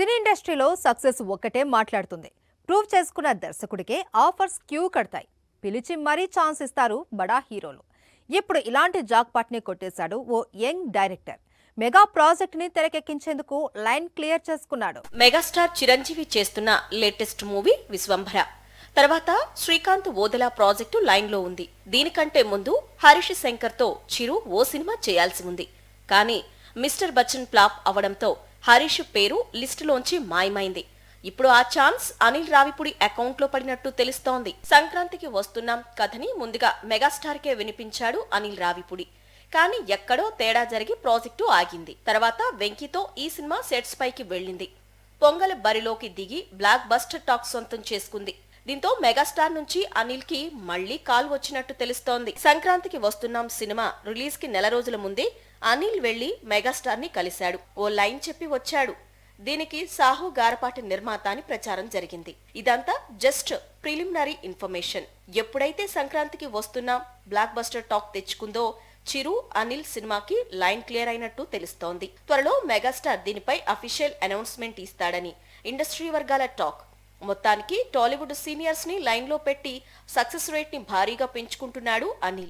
సినీ ఇండస్ట్రీలో సక్సెస్ ఒక్కటే మాట్లాడుతుంది. ప్రూవ్ చేసుకున్న దర్శకుడికే ఆఫర్స్ క్యూ కడతాయి. పిలిచి మరీ ఛాన్స్ ఇస్తారు బడా హీరోలు. ఇప్పుడు ఇలాంటి జాక్పాట్ని కొట్టేశాడు ఓ యంగ్ డైరెక్టర్. మెగా ప్రాజెక్ట్ ని తెరకెక్కించేందుకు లైన్ క్లియర్ చేసుకున్నాడు. మెగాస్టార్ చిరంజీవి చేస్తున్న లేటెస్ట్ మూవీ విశ్వంభర తర్వాత శ్రీకాంత్ ఓదెలా ప్రాజెక్టు లైన్లో ఉంది. దీనికంటే ముందు హరీష్ శంకర్ తో చిరు ఓ సినిమా చేయాల్సి ఉంది. కానీ మిస్టర్ బచ్చన్ ఫ్లాప్ అవడంతో హరీష్ పేరు లిస్టులోంచి మాయమైంది. ఇప్పుడు ఆ ఛాన్స్ అనిల్ రావిపూడి అకౌంట్లో పడినట్టు తెలుస్తోంది. సంక్రాంతికి వస్తున్నాం కథని ముందుగా మెగాస్టార్కే వినిపించాడు అనిల్ రావిపూడి. కానీ ఎక్కడో తేడా జరిగి ప్రాజెక్టు ఆగింది. తర్వాత వెంకీతో ఈ సినిమా సెట్స్ పైకి వెళ్ళింది. పొంగల్ బరిలోకి దిగి బ్లాక్ బస్టర్ టాక్ సొంతం చేసుకుంది. దీంతో మెగాస్టార్ నుంచి అనిల్ కి మళ్లీ కాల్ వచ్చినట్టు తెలుస్తోంది. సంక్రాంతికి వస్తున్నాం సినిమా రిలీజ్ కి నెల రోజుల ముందే అనిల్ వెళ్లి మెగాస్టార్ ని కలిశాడు. ఓ లైన్ చెప్పి వచ్చాడు. దీనికి సాహు గారపాటి నిర్మాత అని ప్రచారం జరిగింది. ఇదంతా జస్ట్ ప్రిలిమినరీ ఇన్ఫర్మేషన్. ఎప్పుడైతే సంక్రాంతికి వస్తున్నాం బ్లాక్ బస్టర్ టాక్ తెచ్చుకుందో చిరు అనిల్ సినిమాకి లైన్ క్లియర్ అయినట్టు తెలుస్తోంది. త్వరలో మెగాస్టార్ దీనిపై అఫీషియల్ అనౌన్స్మెంట్ ఇస్తాడని ఇండస్ట్రీ వర్గాల టాక్. మొత్తానికి టాలీవుడ్ సీనియర్స్ ని లైన్ లో పెట్టి సక్సెస్ రేట్ ని భారీగా పెంచుకుంటున్నాడు అనిల్.